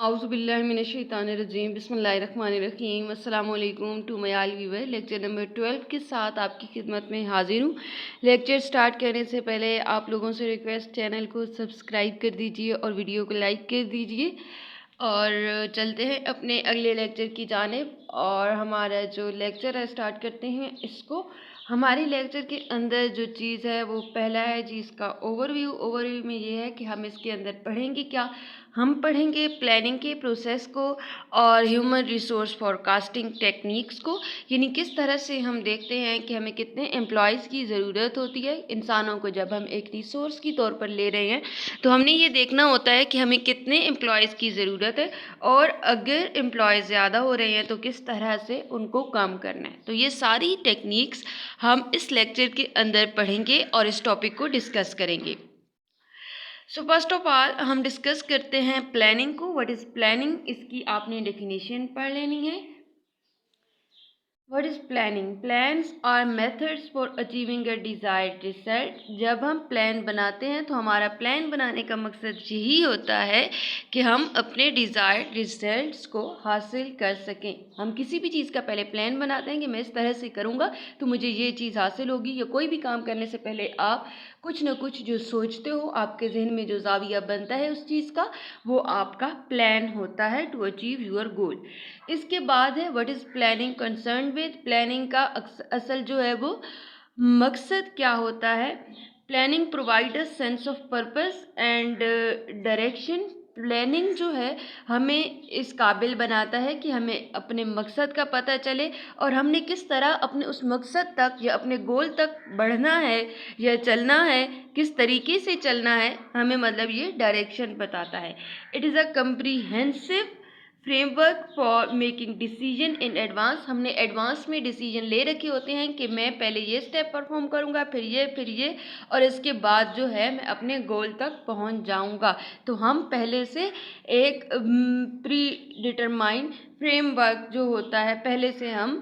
आउज़ुबिल्लाहिमिनश्शैतानिर्रजीम बिस्मिल्लाहिर्रहमानिर्रहीम अस्सलाम वालेकुम to my all viewer. Lecture number 12 के साथ आपकी खिदमत में हाजिर हूँ। लेक्चर स्टार्ट करने से पहले आप लोगों से रिक्वेस्ट, चैनल को सब्सक्राइब कर दीजिए और वीडियो को लाइक कर दीजिए। और चलते हैं अपने अगले लेक्चर की जानिब। और हमारा जो लेक्चर है स्टार्ट करते हैं इसको। हमारे लेक्चर के अंदर जो चीज़ है वो पहला है जी इसका ओवरव्यू में ये है कि हम इसके अंदर पढ़ेंगे क्या। हम पढ़ेंगे प्लानिंग के प्रोसेस को और ह्यूमन रिसोर्स फोरकास्टिंग टेक्निक्स को, यानी किस तरह से हम देखते हैं कि हमें कितने एम्प्लॉयज़ की ज़रूरत होती है। इंसानों को जब हम एक रिसोर्स की तौर पर ले रहे हैं तो हमने ये देखना होता है कि हमें कितने एम्प्लॉयज़ की ज़रूरत है, और अगर एम्प्लॉयज़ ज़्यादा हो रहे हैं तो किस तरह से उनको कम करना है। तो ये सारी टेक्निक्स हम इस लेक्चर के अंदर पढ़ेंगे और इस टॉपिक को डिस्कस करेंगे। सो फर्स्ट ऑफ ऑल हम डिस्कस करते हैं प्लानिंग को। व्हाट इज़ प्लानिंग, इसकी आपने डेफिनेशन पढ़ लेनी है। What is planning? Plans are methods for achieving a desired result. जब हम प्लान बनाते हैं तो हमारा प्लान बनाने का मकसद यही होता है कि हम अपने डिज़ायर्ड रिजल्ट्स को हासिल कर सकें। हम किसी भी चीज़ का पहले प्लान बनाते हैं कि मैं इस तरह से करूँगा तो मुझे ये चीज़ हासिल होगी, या कोई भी काम करने से पहले आप कुछ न कुछ जो सोचते हो, आपके जहन में जो जाविया बनता है उस चीज़ का, वो आपका प्लान होता है टू अचीव योर गोल। इसके बाद है what is planning concern with. Planning का असल जो है वो मकसद क्या होता है। Planning provide a sense of purpose and direction. Planning जो है हमें इस काबिल बनाता है कि हमें अपने मकसद का पता चले और हमने किस तरह अपने उस मकसद तक या अपने गोल तक बढ़ना है या चलना है, किस तरीके से चलना है, हमें मतलब ये डायरेक्शन बताता है। It is a comprehensive framework for making decision in advance. हमने एडवांस में डिसीजन ले रखे होते हैं कि मैं पहले ये स्टेप परफॉर्म करूँगा, फिर ये, और इसके बाद जो है मैं अपने गोल तक पहुँच जाऊँगा। तो हम पहले से एक प्री डिटरमाइंड फ्रेमवर्क जो होता है, पहले से हम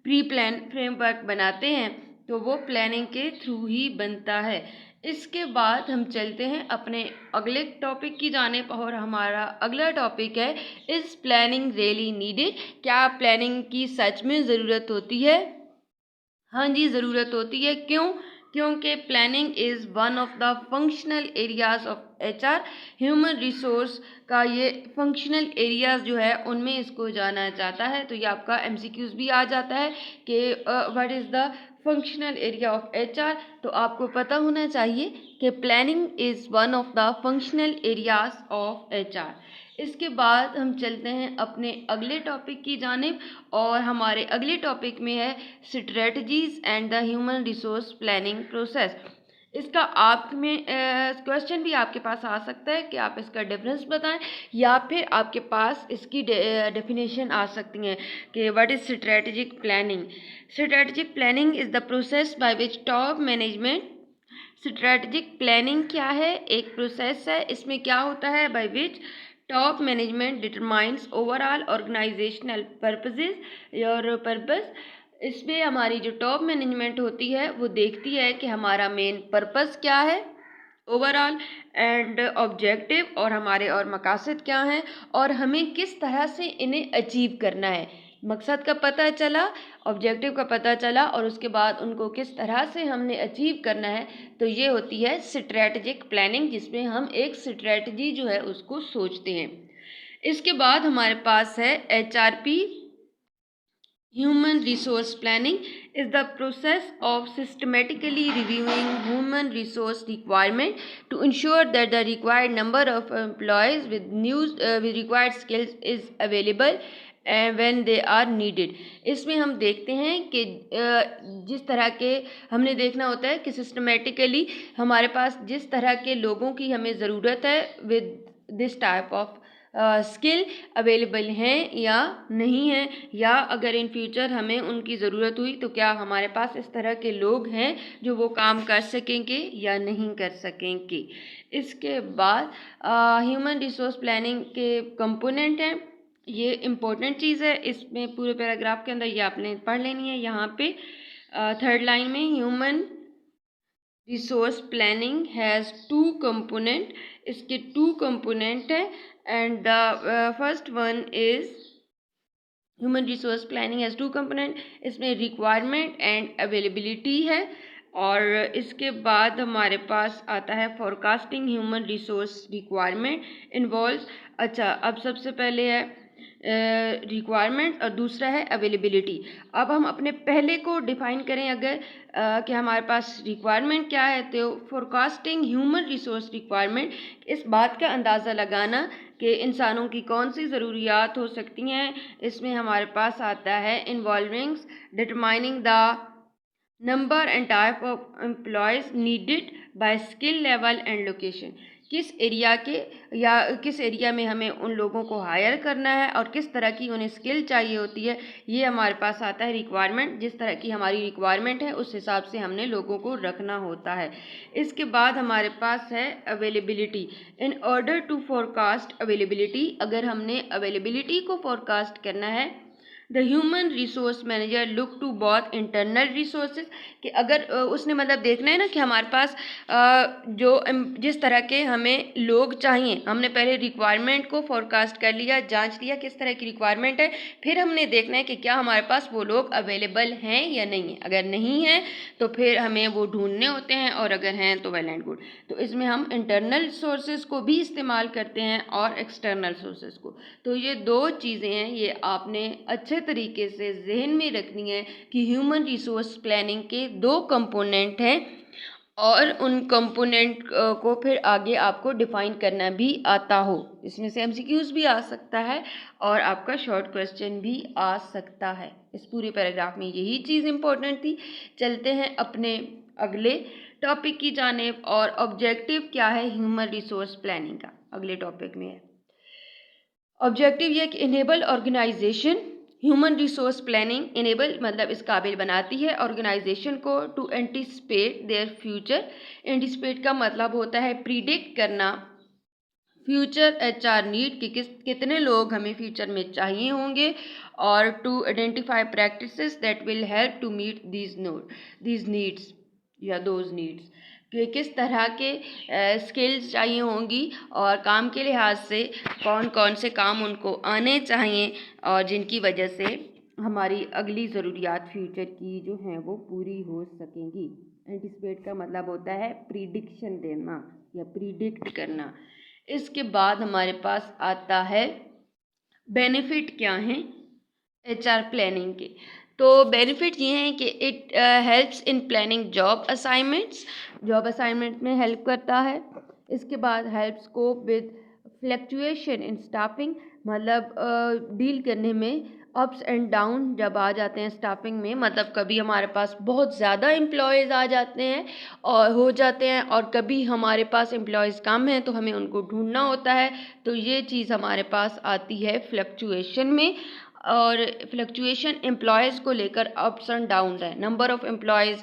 प्री प्लान फ्रेमवर्क बनाते हैं, तो वो प्लानिंग के थ्रू ही बनता है। इसके बाद हम चलते हैं अपने अगले टॉपिक की जानिब, और हमारा अगला टॉपिक है इज़ प्लानिंग रियली नीडेड। क्या प्लानिंग की सच में ज़रूरत होती है? हाँ जी, ज़रूरत होती है। क्यों? क्योंकि planning is one of the functional areas of HR। Human resource का ये फंक्शनल एरियाज़ जो है उनमें इसको जाना जाता है। तो ये आपका MCQs भी आ जाता है कि what is the functional area of HR। तो आपको पता होना चाहिए कि planning is one of the functional areas of HR। इसके बाद हम चलते हैं अपने अगले टॉपिक की जानिब, और हमारे अगले टॉपिक में है strategies and the human resource planning process. इसका आप में क्वेश्चन भी आपके पास आ सकता है कि आप इसका डिफरेंस बताएं, या फिर आपके पास इसकी डेफिनेशन आ सकती हैं कि what is strategic planning. Strategic planning is the process by which top management. Strategic planning क्या है? एक प्रोसेस है, इसमें क्या होता है, by which top management determines overall organisational purposes your purpose. इसमें हमारी जो टॉप मैनेजमेंट होती है वो देखती है कि हमारा मेन पर्पस क्या है, ओवरऑल एंड ऑब्जेक्टिव, और हमारे और मकासद क्या हैं, और हमें किस तरह से इन्हें अचीव करना है। मकसद का पता चला, ऑब्जेक्टिव का पता चला, और उसके बाद उनको किस तरह से हमने अचीव करना है, तो ये होती है स्ट्रेटजिक प्लानिंग, जिसमें हम एक स्ट्रेटजी जो है उसको सोचते हैं। इसके बाद हमारे पास है HRP। Human resource planning is the process of systematically reviewing human resource requirement to ensure that the required number of employees with required skills is available when they are needed। इसमें हम देखते हैं कि जिस तरह के हमने देखना होता है कि सिस्टमेटिकली हमारे पास जिस तरह के लोगों की हमें ज़रूरत है with this type of skill available हैं या नहीं हैं, या अगर इन फ्यूचर हमें उनकी ज़रूरत हुई तो क्या हमारे पास इस तरह के लोग हैं जो वो काम कर सकेंगे या नहीं कर सकेंगे। इसके बाद ह्यूमन रिसोर्स प्लानिंग के कंपोनेंट हैं। ये इम्पोर्टेंट चीज़ है, इसमें पूरे पैराग्राफ के अंदर ये आपने पढ़ लेनी है। यहाँ पे थर्ड लाइन में human resource planning has two component. इसके टू कंपोनेंट हैं, and the first one is human resource planning has two component. इसमें रिक्वायरमेंट एंड अवेलेबिलिटी है, और इसके बाद हमारे पास आता है forecasting human resource requirement involve. अच्छा, अब सबसे पहले है रिक्वायरमेंट और दूसरा है अवेलेबिलिटी। अब हम अपने पहले को डिफाइन करें अगर कि हमारे पास रिक्वायरमेंट क्या है, तो फोरकास्टिंग ह्यूमन रिसोर्स रिक्वायरमेंट इस बात का अंदाज़ा लगाना कि इंसानों की कौन सी ज़रूरियात हो सकती हैं। इसमें हमारे पास आता है involving determining the number and type of employees needed bye skill level and location. किस एरिया के या किस एरिया में हमें उन लोगों को हायर करना है और किस तरह की उन्हें स्किल चाहिए होती है, ये हमारे पास आता है रिक्वायरमेंट। जिस तरह की हमारी रिक्वायरमेंट है उस हिसाब से हमने लोगों को रखना होता है। इसके बाद हमारे पास है availability. In order to forecast availability, अगर हमने अवेलेबिलिटी को फोरकास्ट करना है, the human resource manager look to both internal resources, कि अगर उसने मतलब देखना है ना कि हमारे पास जो जिस तरह के हमें लोग चाहिए, हमने पहले रिक्वायरमेंट को फोरकास्ट कर लिया, जांच लिया किस तरह की रिक्वायरमेंट है, फिर हमने देखना है कि क्या हमारे पास वो लोग अवेलेबल हैं या नहीं है। अगर नहीं है तो फिर हमें वो ढूंढने होते हैं, और अगर हैं तो वेल एंड गुड। तो इसमें हम इंटरनल सोर्सेज को भी इस्तेमाल करते हैं और एक्सटर्नल सोर्सेज को। तो ये दो चीज़ें हैं, ये आपने अच्छे तरीके से जहन में रखनी है कि ह्यूमन रिसोर्स प्लानिंग के दो कंपोनेंट हैं, और उन कंपोनेंट को फिर आगे आपको डिफाइन करना भी आता हो। इसमें से एमसीक्यूज भी आ सकता है और आपका शॉर्ट क्वेश्चन भी आ सकता है। इस पूरे पैराग्राफ में यही चीज़ इंपॉर्टेंट थी। चलते हैं अपने अगले टॉपिक की जानिब, और ऑब्जेक्टिव क्या है ह्यूमन रिसोर्स प्लानिंग का, अगले टॉपिक में है। ऑब्जेक्टिव ये कि enable organisation, human resource planning enable मतलब इस काबिल बनाती है ऑर्गेनाइजेशन को to anticipate their future. Anticipate का मतलब होता है प्रिडिक्ट करना फ्यूचर एचआर नीड, कि कितने लोग हमें फ्यूचर में चाहिए होंगे, और to identify practices that will help to meet these needs या दोज नीड्स, कि किस तरह के स्किल्स चाहिए होंगी और काम के लिहाज से कौन कौन से काम उनको आने चाहिए, और जिनकी वजह से हमारी अगली ज़रूरियात फ्यूचर की जो हैं वो पूरी हो सकेंगी। एंटिसिपेट का मतलब होता है प्रिडिक्शन देना या प्रिडिक्ट करना। इसके बाद हमारे पास आता है बेनिफिट क्या हैं एचआर प्लानिंग के। तो बेनिफिट ये हैं कि it helps in planning job assignment में हेल्प करता है। इसके बाद helps cope with fluctuation in staffing, मतलब डील करने में अप्स एंड डाउन जब आ जाते हैं स्टाफिंग में, मतलब कभी हमारे पास बहुत ज़्यादा एम्प्लॉयज़ आ जाते हैं और हो जाते हैं, और कभी हमारे पास एम्प्लॉयज़ कम हैं तो हमें उनको ढूंढना होता है। तो ये चीज़ हमारे पास आती है फ्लक्चुएशन में। और फ्लक्चुएशन एम्प्लॉयज़ को लेकर अप्स एंड डाउन है, नंबर ऑफ़ एम्प्लॉयज़,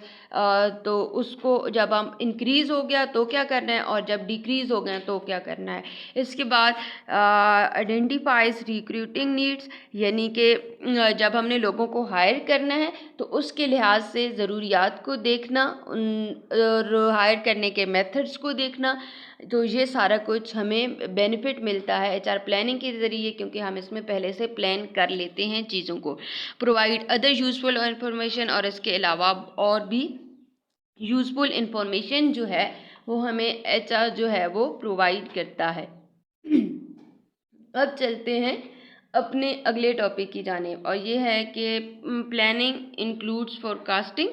तो उसको जब हम इंक्रीज़ हो गया तो क्या करना है, और जब डिक्रीज़ हो गए तो क्या करना है। इसके बाद आइडेंटिफाइज रिक्रूटिंग नीड्स, यानी कि जब हमने लोगों को हायर करना है तो उसके लिहाज से ज़रूरियात को देखना, और हायर करने के मेथड्स को देखना। तो ये सारा कुछ हमें बेनिफिट मिलता है एचआर प्लानिंग के ज़रिए, क्योंकि हम इसमें पहले से प्लान कर लेते हैं चीज़ों को। प्रोवाइड अदर यूज़फुल इन्फॉर्मेशन, और इसके अलावा और भी यूज़फुल इन्फॉर्मेशन जो है वो हमें एचआर जो है वो प्रोवाइड करता है। अब चलते हैं अपने अगले टॉपिक की जानिब, और ये है कि प्लानिंग इंक्लूड्स फोरकास्टिंग।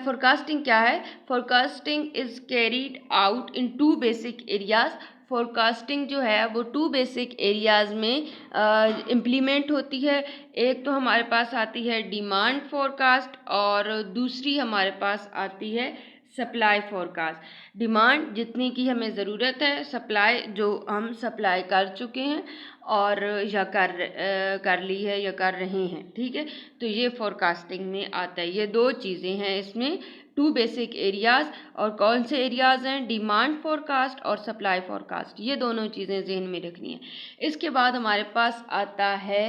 फोरकास्टिंग क्या है? Forecasting is carried out in two basic areas. Forecasting जो है वो टू बेसिक एरियाज़ में इम्प्लीमेंट होती है। एक तो हमारे पास आती है डिमांड फोरकास्ट, और दूसरी हमारे पास आती है सप्लाई फोरकास्ट। डिमांड जितनी की हमें ज़रूरत है, सप्लाई जो हम सप्लाई कर चुके हैं और या कर ली है या कर रहे हैं, ठीक है। तो ये फोरकास्टिंग में आता है। ये दो चीज़ें हैं इसमें, टू बेसिक एरियाज़, और कौन से एरियाज़ हैं? डिमांड फोरकास्ट और सप्लाई फोरकास्ट। ये दोनों चीज़ें जहन में रखनी है। इसके बाद हमारे पास आता है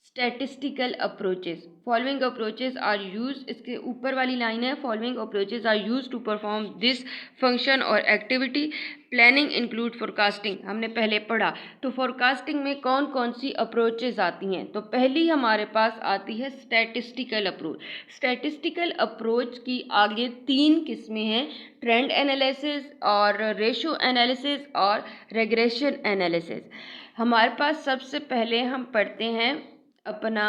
statistical approaches. Following approaches are use, इसके ऊपर वाली लाइन है, following approaches are use to perform this function और एक्टिविटी। प्लानिंग इंक्लूड फोरकास्टिंग, हमने पहले पढ़ा। तो फोरकास्टिंग में कौन कौन सी अप्रोचेज आती हैं? तो पहली हमारे पास आती है स्टैटिस्टिकल अप्रोच। स्टैटिस्टिकल अप्रोच की आगे 3 किस्में हैं, ट्रेंड एनालिसिस और रेशो एनालिसिस और रेग्रेशन एनालिसिस। हमारे पास सबसे पहले हम पढ़ते हैं अपना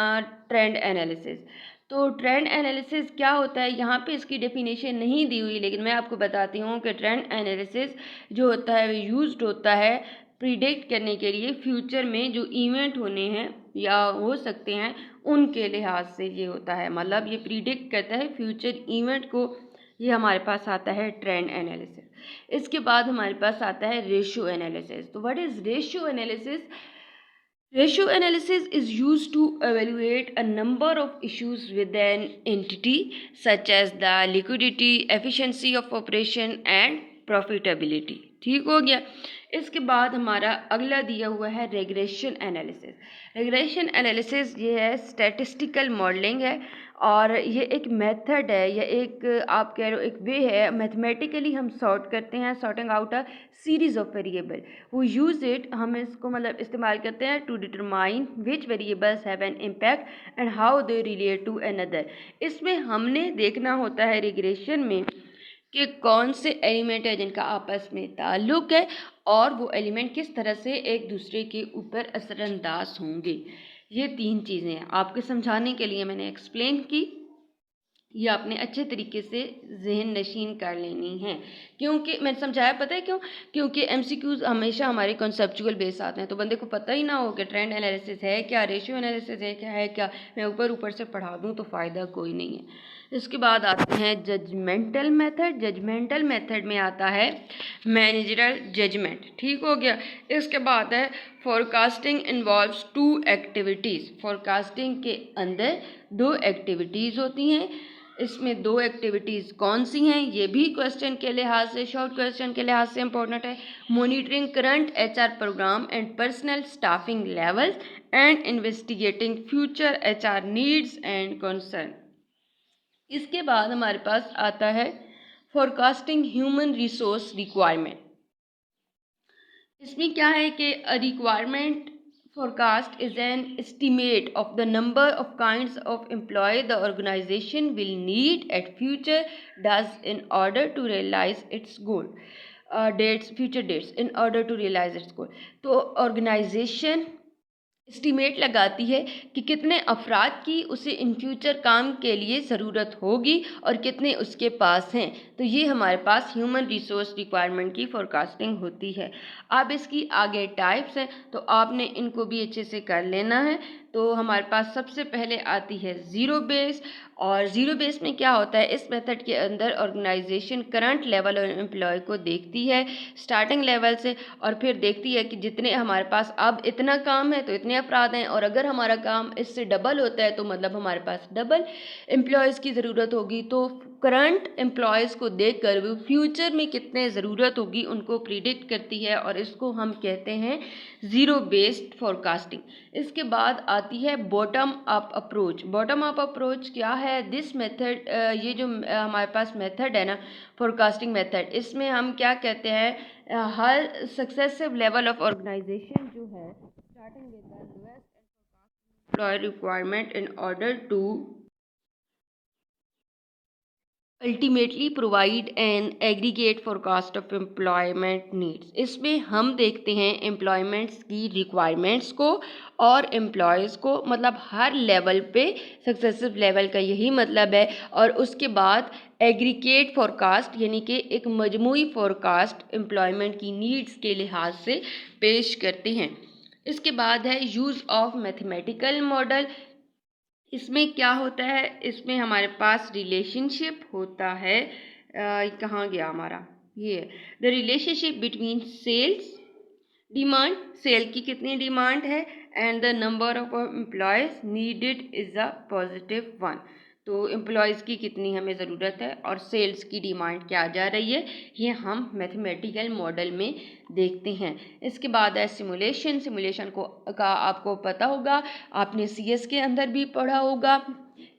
ट्रेंड एनालिसिस। तो ट्रेंड एनालिसिस क्या होता है, यहाँ पे इसकी डेफिनेशन नहीं दी हुई, लेकिन मैं आपको बताती हूँ कि ट्रेंड एनालिसिस जो होता है वो यूज्ड होता है प्रिडिक्ट करने के लिए फ्यूचर में जो इवेंट होने हैं या हो सकते हैं उनके लिहाज से ये होता है, मतलब ये प्रिडिक्ट करता है फ्यूचर इवेंट को। ये हमारे पास आता है ट्रेंड एनालिसिस। इसके बाद हमारे पास आता है रेशियो एनालिसिस। तो what is ratio analysis? Ratio analysis is used to evaluate a number of issues with an entity such as the liquidity, efficiency of operation and profitability। ठीक हो गया। इसके बाद हमारा अगला दिया हुआ है रेग्रेशन एनालिसिस। रेग्रेशन एनालिसिस ये है स्टैटिस्टिकल मॉडलिंग है और ये एक मेथड है या एक आप कह रहे हो एक वे है, मैथमेटिकली हम सॉर्ट करते हैं, sorting out a series of variable. वो यूज़ इट, हम इसको मतलब इस्तेमाल करते हैं to determine which variables have an impact and how they relate to another. इसमें हमने देखना होता है रिग्रेशन में कि कौन से एलिमेंट है जिनका आपस में ताल्लुक़ है और वो एलिमेंट किस तरह से एक दूसरे के ऊपर असरअंदाज होंगे। ये 3 चीज़ें हैं, आपके समझाने के लिए मैंने एक्सप्लेन की, ये आपने अच्छे तरीके से जहन नशीन कर लेनी है। क्योंकि मैंने समझाया, पता है क्यों? क्योंकि एमसीक्यूज़ हमेशा हमारे कॉन्सेप्चुअल बेस आते हैं, तो बंदे को पता ही ना हो कि ट्रेंड एनालिसिस है क्या, रेशियो एनालिसिस है क्या, मैं ऊपर ऊपर से पढ़ा दूँ तो फ़ायदा कोई नहीं है। इसके बाद आते हैं जजमेंटल मेथड। जजमेंटल मेथड में आता है मैनेजरल जजमेंट। ठीक हो गया। इसके बाद है फोरकास्टिंग इन्वॉल्व्स 2 एक्टिविटीज़। फोरकास्टिंग के अंदर 2 एक्टिविटीज़ होती हैं। इसमें 2 एक्टिविटीज़ कौन सी हैं, ये भी क्वेश्चन के लिहाज से, शॉर्ट क्वेश्चन के लिहाज से इम्पोर्टेंट है। Monitoring current HR programme and personnel staffing levels and investigating future HR needs and concern. इसके बाद हमारे पास आता है फोरकास्टिंग ह्यूमन रिसोर्स रिक्वायरमेंट। इसमें क्या है कि requirement forecast is an estimate of the number of kinds of employee the organization will need at future does in order to realize its goal, future dates in order to realize its goal। तो organization estimate लगाती है कि कितने अफराद की उसे in future काम के लिए ज़रूरत होगी और कितने उसके पास हैं। तो ये हमारे पास ह्यूमन रिसोर्स रिक्वायरमेंट की फोरकास्टिंग होती है। अब इसकी आगे टाइप्स हैं, तो आपने इनको भी अच्छे से कर लेना है। तो हमारे पास सबसे पहले आती है ज़ीरो बेस। और ज़ीरो बेस में क्या होता है, इस मेथड के अंदर ऑर्गेनाइजेशन करंट लेवल और एम्प्लॉय को देखती है स्टार्टिंग लेवल से, और फिर देखती है कि जितने हमारे पास अब इतना काम है तो इतने अफराद हैं, और अगर हमारा काम इससे डबल होता है तो मतलब हमारे पास डबल एम्प्लॉयज़ की ज़रूरत होगी। तो करंट एम्प्लॉयज़ को देखकर वो फ्यूचर में कितने ज़रूरत होगी उनको प्रिडिक्ट करती है, और इसको हम कहते हैं ज़ीरो बेस्ड फोरकास्टिंग। इसके बाद आती है bottom up approach. Bottom up approach क्या है? दिस मेथड, ये जो हमारे पास मेथड है ना फोरकास्टिंग मेथड, इसमें हम क्या कहते हैं, हर सक्सेसिव लेवल ऑफ ऑर्गेनाइजेशन जो है starting with the lowest employee requirement in order to ultimately provide an aggregate forecast of employment needs. इसमें हम देखते हैं एम्प्लॉयमेंट्स की रिक्वायरमेंट्स को और एम्प्लॉयज़ को, मतलब हर लेवल पे सक्सेसिव लेवल का यही मतलब है। और उसके बाद एग्रीगेट फोरकास्ट यानी कि एक मजमूई फोरकास्ट एम्प्लॉयमेंट की नीड्स के लिहाज से पेश करते हैं। इसके बाद है यूज़ ऑफ मैथमेटिकल मॉडल। इसमें क्या होता है, इसमें हमारे पास रिलेशनशिप होता है, कहाँ गया हमारा, ये the relationship between sales demand, sale की कितनी डिमांड है, and the number of employees needed is a positive one. तो एम्प्लॉयज़ की कितनी हमें ज़रूरत है और सेल्स की डिमांड क्या जा रही है, ये हम मैथमेटिकल मॉडल में देखते हैं। इसके बाद है सिमुलेशन। सिमुलेशन का आपको पता होगा, आपने सीएस के अंदर भी पढ़ा होगा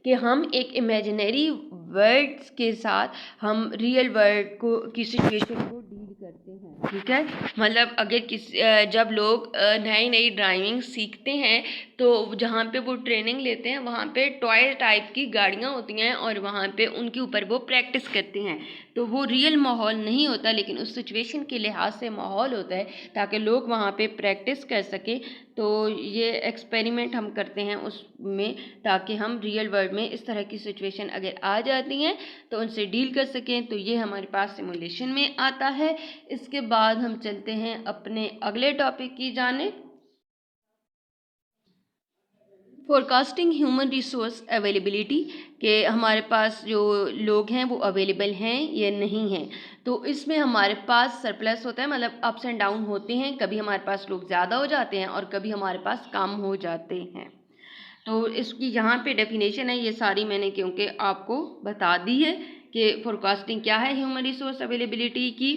कि हम एक इमेजिनरी वर्ड्स के साथ हम रियल वर्ल्ड को की सिचुएशन को डील करते हैं। ठीक है। मतलब अगर जब लोग नई नई ड्राइविंग सीखते हैं तो जहाँ पे वो ट्रेनिंग लेते हैं वहाँ पे टॉय टाइप की गाड़ियाँ होती हैं और वहाँ पे उनके ऊपर वो प्रैक्टिस करते हैं। तो वो रियल माहौल नहीं होता, लेकिन उस सिचुएशन के लिहाज से माहौल होता है ताकि लोग वहाँ पे प्रैक्टिस कर सकें। तो ये एक्सपेरिमेंट हम करते हैं उसमें, ताकि हम रियल वर्ल्ड में इस तरह की सिचुएशन अगर आ जाती हैं तो उनसे डील कर सकें। तो ये हमारे पास सिमुलेशन में आता है। इसके बाद हम चलते हैं अपने अगले टॉपिक की जानिब, फोरकास्टिंग ह्यूमन रिसोर्स अवेलेबिलिटी, कि हमारे पास जो लोग हैं वो अवेलेबल हैं या नहीं हैं। तो इसमें हमारे पास सरप्लस होता है, मतलब अप्स एंड डाउन होते हैं। कभी हमारे पास लोग ज़्यादा हो जाते हैं और कभी हमारे पास कम हो जाते हैं। तो इसकी यहाँ पे डेफिनेशन है, ये सारी मैंने क्योंकि आपको बता दी है कि फोरकास्टिंग क्या है ह्यूमन रिसोर्स अवेलेबिलिटी की।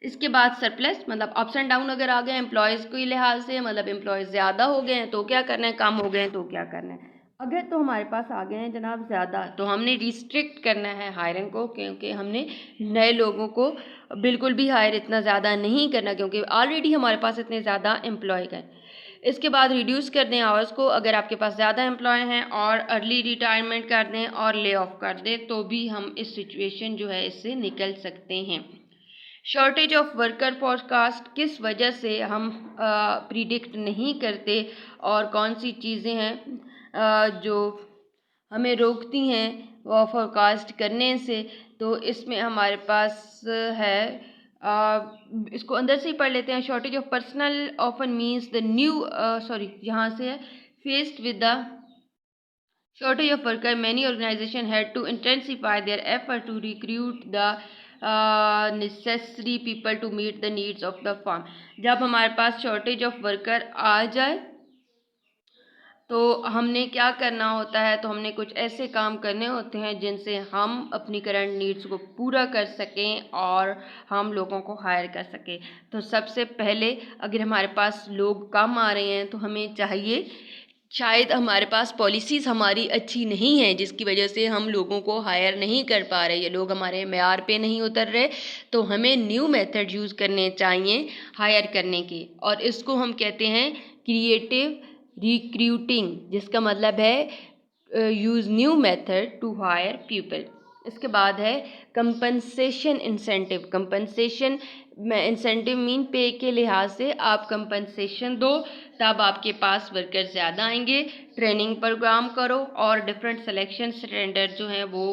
इसके बाद सरप्लस, मतलब अप्स एंड डाउन अगर आ गए एम्प्लॉयज़ के लिहाज से, मतलब एम्प्लॉयज़ ज़्यादा हो गए हैं तो क्या करना है, कम हो गए हैं तो क्या करना है। अगर तो हमारे पास आ गए हैं जनाब ज़्यादा, तो हमने रिस्ट्रिक्ट करना है हायरिंग को, क्योंकि हमने नए लोगों को बिल्कुल भी हायर इतना ज़्यादा नहीं करना, क्योंकि ऑलरेडी हमारे पास इतने ज़्यादा एम्प्लॉय हैं। इसके बाद रिड्यूस कर दें आवर्स को, अगर आपके पास ज़्यादा एम्प्लॉय हैं, और अर्ली रिटायरमेंट कर दें और ले ऑफ कर दें, तो भी हम इस सिचुएशन जो है इससे निकल सकते हैं। शॉर्टेज ऑफ वर्कर फोरकास्ट, किस वजह से हम प्रिडिक्ट नहीं करते और कौन सी चीज़ें हैं जो हमें रोकती हैं वो फोरकास्ट करने से। तो इसमें हमारे पास है, इसको अंदर से ही पढ़ लेते हैं। Shortage of personal often means the new, sorry यहाँ से है, faced with the shortage of worker, many organizations had to intensify their effort to recruit the necessary people to meet the needs of the farm। जब हमारे पास shortage of worker आ जाए तो हमने क्या करना होता है, तो हमने कुछ ऐसे काम करने होते हैं जिनसे हम अपनी करंट नीड्स को पूरा कर सकें और हम लोगों को हायर कर सकें। तो सबसे पहले अगर हमारे पास लोग कम आ रहे हैं तो हमें चाहिए, शायद हमारे पास पॉलिसीज़ हमारी अच्छी नहीं है जिसकी वजह से हम लोगों को हायर नहीं कर पा रहे, ये लोग हमारे मेयार पे नहीं उतर रहे। तो हमें न्यू मेथड यूज़ करने चाहिए हायर करने के, और इसको हम कहते हैं क्रिएटिव रिक्रूटिंग, जिसका मतलब है use new method to hire people. इसके बाद है compensation incentive. Compensation incentive mean pay के लिहाज से आप कंपनसेशन दो, तब आपके पास वर्कर ज़्यादा आएंगे। ट्रेनिंग प्रोग्राम करो और डिफरेंट सिलेक्शन स्टैंडर्ड जो हैं वो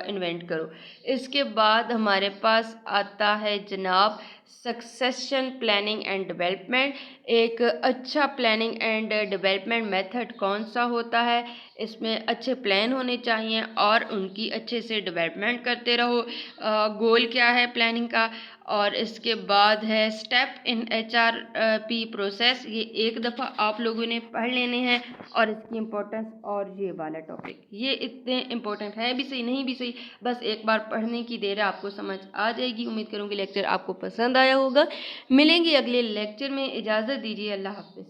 इन्वेंट करो। इसके बाद हमारे पास आता है जनाब सक्सेशन प्लानिंग एंड डेवलपमेंट। एक अच्छा प्लानिंग एंड डेवलपमेंट मेथड कौन सा होता है, इसमें अच्छे प्लान होने चाहिए और उनकी अच्छे से डेवलपमेंट करते रहो। गोल क्या है प्लानिंग का। और इसके बाद है स्टेप इन HRP प्रोसेस, ये एक दफ़ा आप लोगों ने पढ़ लेने हैं और इसकी इम्पोर्टेंस, और ये वाला टॉपिक ये इतने इम्पोर्टेंट है भी सही नहीं भी सही, बस एक बार पढ़ने की देर है आपको समझ आ जाएगी। उम्मीद करूँगी लेक्चर आपको पसंद आया होगा। मिलेंगे अगले लेक्चर में, इजाज़त दीजिए, अल्लाह हाफ़िज़।